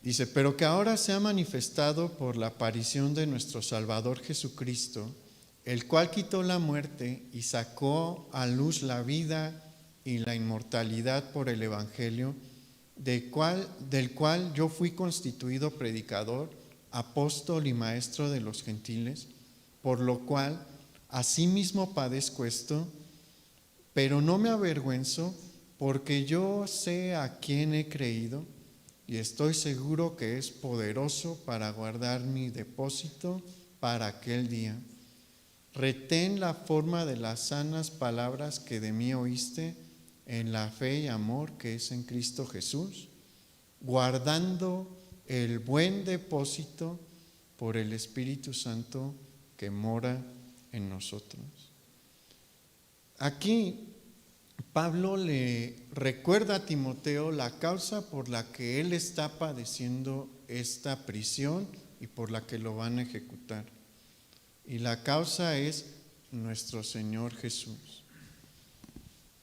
Dice: pero que ahora se ha manifestado por la aparición de nuestro Salvador Jesucristo, el cual quitó la muerte y sacó a luz la vida y la inmortalidad por el Evangelio, del cual yo fui constituido predicador, apóstol y maestro de los gentiles, por lo cual asimismo padezco esto, pero no me avergüenzo, porque yo sé a quién he creído, y estoy seguro que es poderoso para guardar mi depósito para aquel día. Retén la forma de las sanas palabras que de mí oíste en la fe y amor que es en Cristo Jesús, guardando el buen depósito por el Espíritu Santo que mora en nosotros. Aquí Pablo le recuerda a Timoteo la causa por la que él está padeciendo esta prisión y por la que lo van a ejecutar. Y la causa es nuestro Señor Jesús.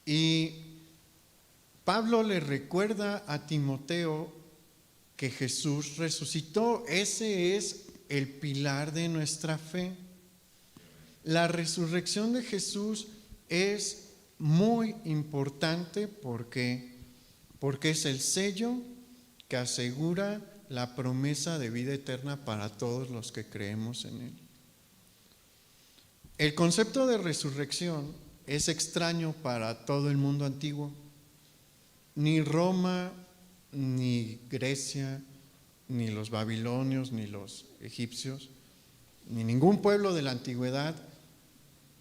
Y Pablo le recuerda a Timoteo que Jesús resucitó. Ese es el pilar de nuestra fe. La resurrección de Jesús es muy importante porque es el sello que asegura la promesa de vida eterna para todos los que creemos en Él. El concepto de resurrección es extraño para todo el mundo antiguo. Ni Roma, ni Grecia, ni los babilonios, ni los egipcios, ni ningún pueblo de la antigüedad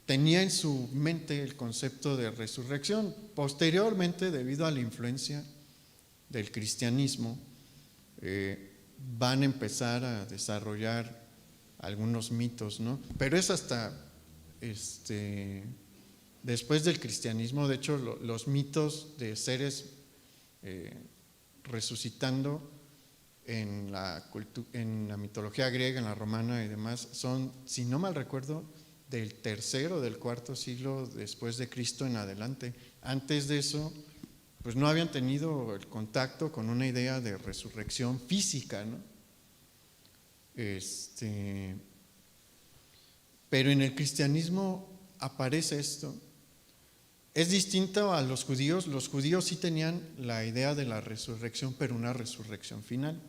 tenía en su mente el concepto de resurrección. Posteriormente, debido a la influencia del cristianismo, van a empezar a desarrollar algunos mitos, ¿no? Pero es hasta después del cristianismo. De hecho, los mitos de seres resucitando en la mitología griega, en la romana y demás, son, si no mal recuerdo, del tercero o del cuarto siglo después de Cristo en adelante. Antes de eso, pues no habían tenido el contacto con una idea de resurrección física, ¿no? Pero en el cristianismo aparece esto. Es distinto a los judíos. Los judíos sí tenían la idea de la resurrección, pero una resurrección final,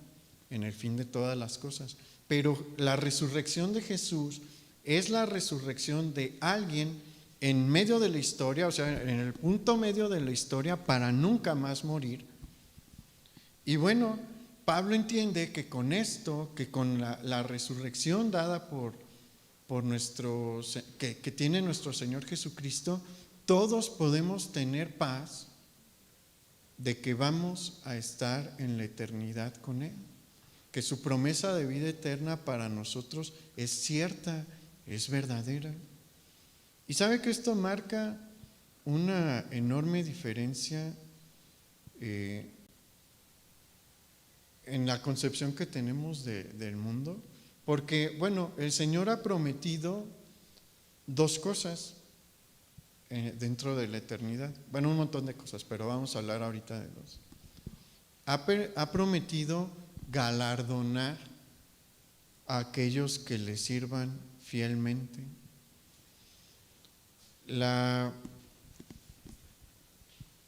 en el fin de todas las cosas. Pero la resurrección de Jesús es la resurrección de alguien en medio de la historia, o sea, en el punto medio de la historia, para nunca más morir. Y bueno, Pablo entiende que con esto, que con la resurrección dada que tiene nuestro Señor Jesucristo, todos podemos tener paz de que vamos a estar en la eternidad con Él, que su promesa de vida eterna para nosotros es cierta es verdadera. Y sabe que esto marca una enorme diferencia en la concepción que tenemos del mundo, porque, bueno, el Señor ha prometido dos cosas dentro de la eternidad. Bueno, un montón de cosas, pero vamos a hablar ahorita de dos. Ha prometido galardonar a aquellos que le sirvan fielmente. La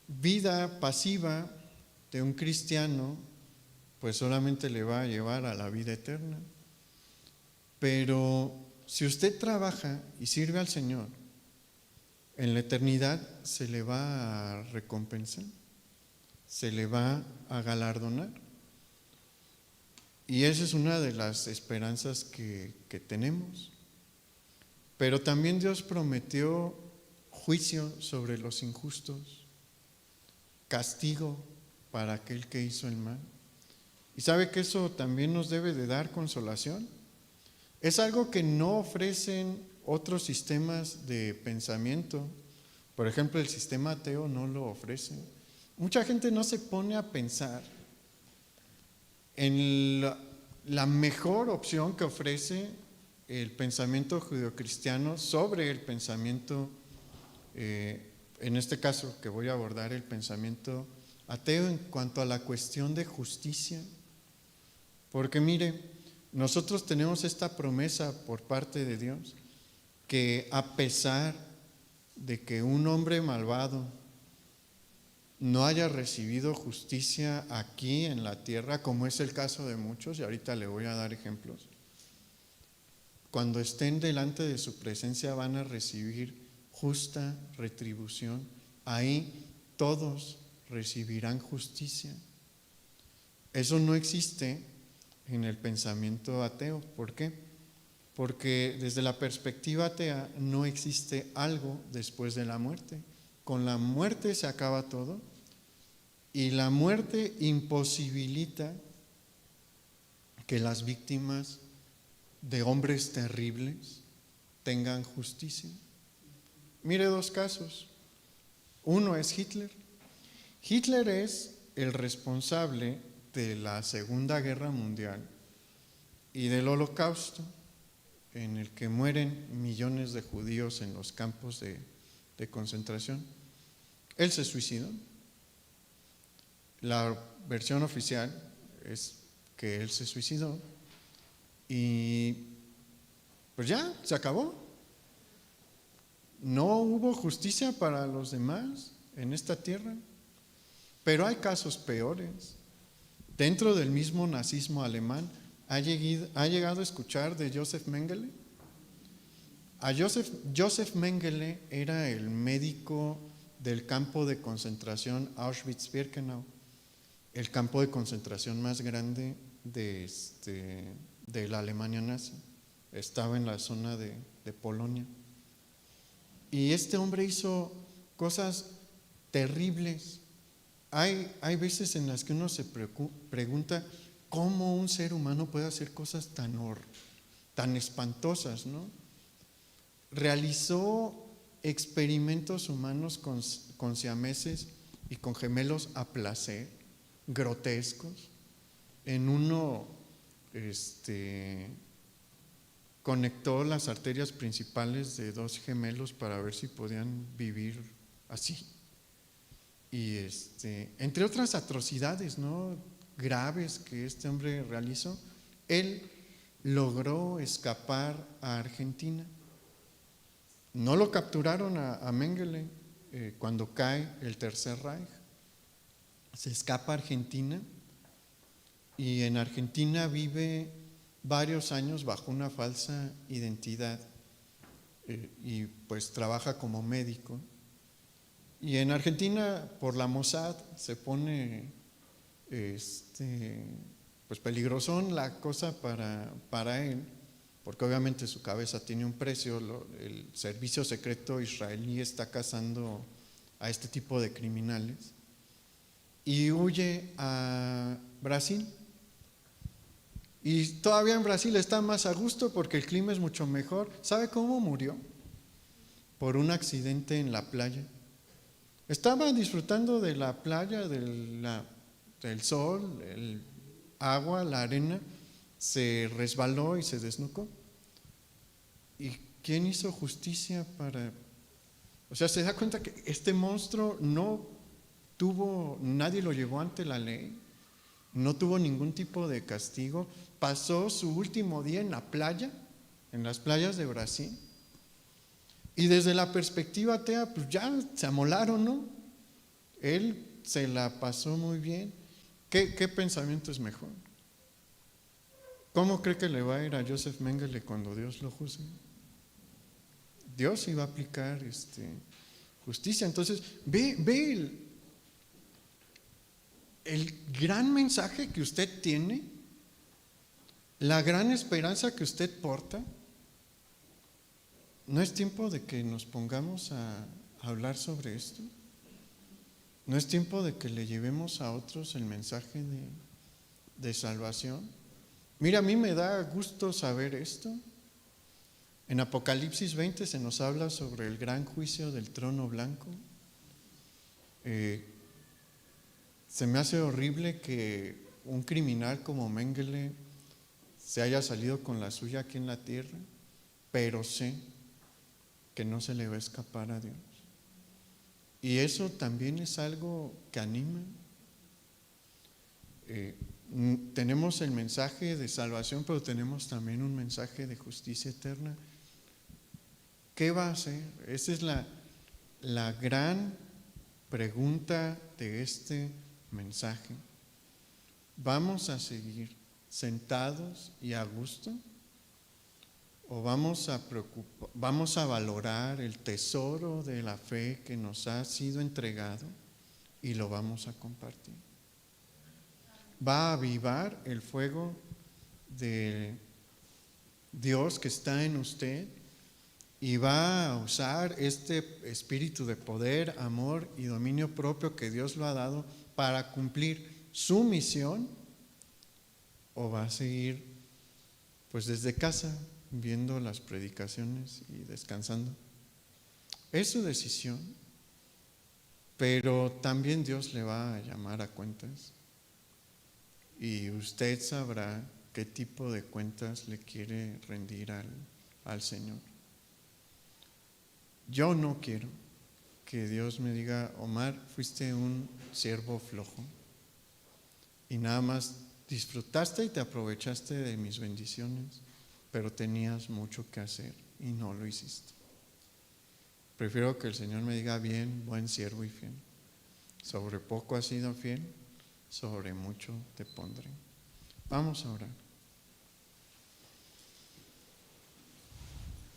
vida pasiva de un cristiano pues solamente le va a llevar a la vida eterna. Pero si usted trabaja y sirve al Señor, en la eternidad se le va a recompensar, se le va a galardonar. Y esa es una de las esperanzas que tenemos. Pero también Dios prometió juicio sobre los injustos, castigo para aquel que hizo el mal. ¿Y sabe que eso también nos debe de dar consolación? Es algo que no ofrecen otros sistemas de pensamiento. Por ejemplo, el sistema ateo no lo ofrece. Mucha gente no se pone a pensar en la mejor opción que ofrece el pensamiento judeocristiano sobre el pensamiento, en este caso que voy a abordar, el pensamiento ateo en cuanto a la cuestión de justicia. Porque mire, nosotros tenemos esta promesa por parte de Dios, que a pesar de que un hombre malvado no haya recibido justicia aquí en la tierra, como es el caso de muchos, y ahorita le voy a dar ejemplos, cuando estén delante de su presencia van a recibir justa retribución. Ahí todos recibirán justicia. Eso no existe en el pensamiento ateo. ¿Por qué? Porque desde la perspectiva atea no existe algo después de la muerte. Con la muerte se acaba todo y la muerte imposibilita que las víctimas de hombres terribles tengan justicia. Mire dos casos. Uno es Hitler. Hitler es el responsable de la Segunda Guerra Mundial y del Holocausto, en el que mueren millones de judíos en los campos de concentración. Él se suicidó. La versión oficial es que él se suicidó y pues ya, se acabó. No hubo justicia para los demás en esta tierra, pero hay casos peores. Dentro del mismo nazismo alemán, ¿ha llegado a escuchar de Josef Mengele? Josef Mengele era el médico del campo de concentración Auschwitz-Birkenau, el campo de concentración más grande de la Alemania nazi. Estaba en la zona de Polonia. Y este hombre hizo cosas terribles. Hay veces en las que uno se pregunta cómo un ser humano puede hacer cosas tan espantosas, ¿no? Realizó experimentos humanos con siameses y con gemelos a placer, grotescos. En uno conectó las arterias principales de dos gemelos para ver si podían vivir así. Y entre otras atrocidades, ¿no?, graves que este hombre realizó, él logró escapar a Argentina. No lo capturaron a Mengele cuando cae el Tercer Reich. Se escapa a Argentina y en Argentina vive varios años bajo una falsa identidad y pues trabaja como médico. Y en Argentina, por la Mossad, se pone pues peligrosón la cosa para él, porque obviamente su cabeza tiene un precio. El servicio secreto israelí está cazando a este tipo de criminales y huye a Brasil. Y todavía en Brasil está más a gusto porque el clima es mucho mejor. ¿Sabe cómo murió? Por un accidente en la playa. Estaba disfrutando de la playa, del sol, el agua, la arena. Se resbaló y se desnucó. ¿Y quién hizo justicia para...? O sea, se da cuenta que este monstruo no tuvo, nadie lo llevó ante la ley, no tuvo ningún tipo de castigo, pasó su último día en la playa, en las playas de Brasil, y desde la perspectiva atea, pues ya se amolaron, ¿no? Él se la pasó muy bien. ¿Qué pensamiento es mejor? ¿Cómo cree que le va a ir a Joseph Mengele cuando Dios lo juzgue? Dios iba a aplicar justicia. Entonces, ve el gran mensaje que usted tiene, la gran esperanza que usted porta. ¿No es tiempo de que nos pongamos a hablar sobre esto? ¿No es tiempo de que le llevemos a otros el mensaje de salvación? Mira, a mí me da gusto saber esto. En Apocalipsis 20 se nos habla sobre el gran juicio del trono blanco. Se me hace horrible que un criminal como Mengele se haya salido con la suya aquí en la tierra, pero sé que no se le va a escapar a Dios. Y eso también es algo que anima. Tenemos el mensaje de salvación, pero tenemos también un mensaje de justicia eterna. ¿Qué va a hacer? Esa es la gran pregunta de este mensaje. ¿Vamos a seguir sentados y a gusto? ¿O vamos a valorar el tesoro de la fe que nos ha sido entregado y lo vamos a compartir? ¿Va a avivar el fuego de Dios que está en usted y va a usar este espíritu de poder, amor y dominio propio que Dios lo ha dado para cumplir su misión? ¿O va a seguir pues desde casa viendo las predicaciones y descansando? Es su decisión, pero también Dios le va a llamar a cuentas y usted sabrá qué tipo de cuentas le quiere rendir al Señor. Yo no quiero que Dios me diga: Omar, fuiste un siervo flojo y nada más disfrutaste y te aprovechaste de mis bendiciones, pero tenías mucho que hacer y no lo hiciste. Prefiero que el Señor me diga: bien, buen siervo y fiel. Sobre poco has sido fiel, sobre mucho te pondré. Vamos a orar.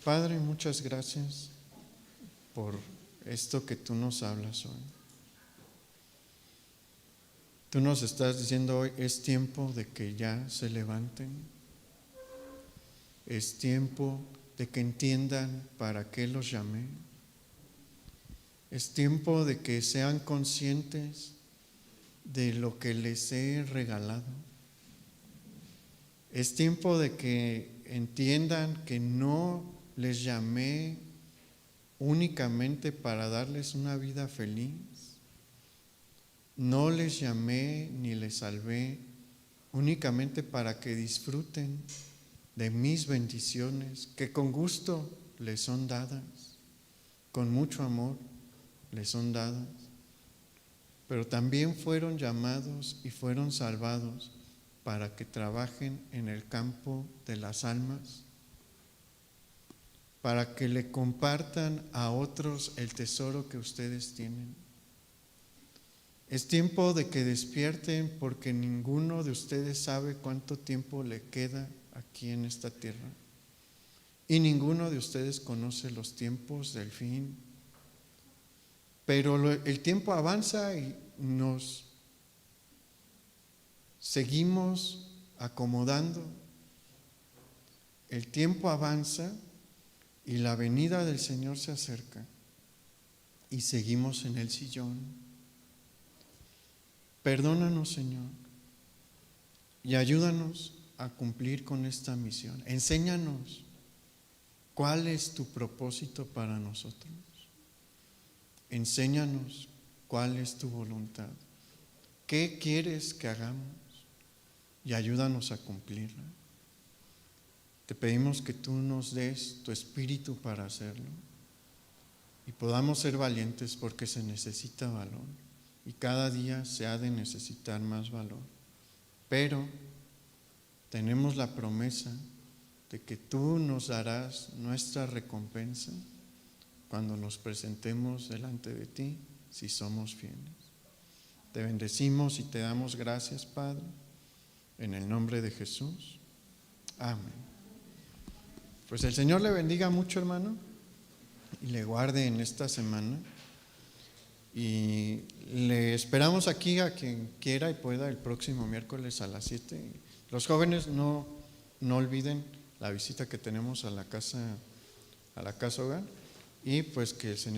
Padre, muchas gracias por esto que tú nos hablas hoy. Tú nos estás diciendo hoy: es tiempo de que ya se levanten. Es tiempo de que entiendan para qué los llamé. Es tiempo de que sean conscientes de lo que les he regalado. Es tiempo de que entiendan que no les llamé únicamente para darles una vida feliz. No les llamé ni les salvé únicamente para que disfruten de mis bendiciones, que con gusto les son dadas, con mucho amor les son dadas, pero también fueron llamados y fueron salvados para que trabajen en el campo de las almas, para que le compartan a otros el tesoro que ustedes tienen. Es tiempo de que despierten, porque ninguno de ustedes sabe cuánto tiempo le queda aquí en esta tierra, y ninguno de ustedes conoce los tiempos del fin. Pero el tiempo avanza y nos seguimos acomodando. El tiempo avanza y la venida del Señor se acerca y seguimos en el sillón. Perdónanos, Señor, y ayúdanos a cumplir con esta misión. Enséñanos cuál es tu propósito para nosotros. Enséñanos cuál es tu voluntad. ¿Qué quieres que hagamos? Y ayúdanos a cumplirla. Te pedimos que tú nos des tu espíritu para hacerlo y podamos ser valientes, porque se necesita valor y cada día se ha de necesitar más valor. Pero tenemos la promesa de que tú nos darás nuestra recompensa cuando nos presentemos delante de ti, si somos fieles. Te bendecimos y te damos gracias, Padre, en el nombre de Jesús. Amén. Pues el Señor le bendiga mucho, hermano, y le guarde en esta semana. Y le esperamos aquí a quien quiera y pueda el próximo miércoles a las 7. Los jóvenes no olviden la visita que tenemos a la casa hogar, y pues que el Señor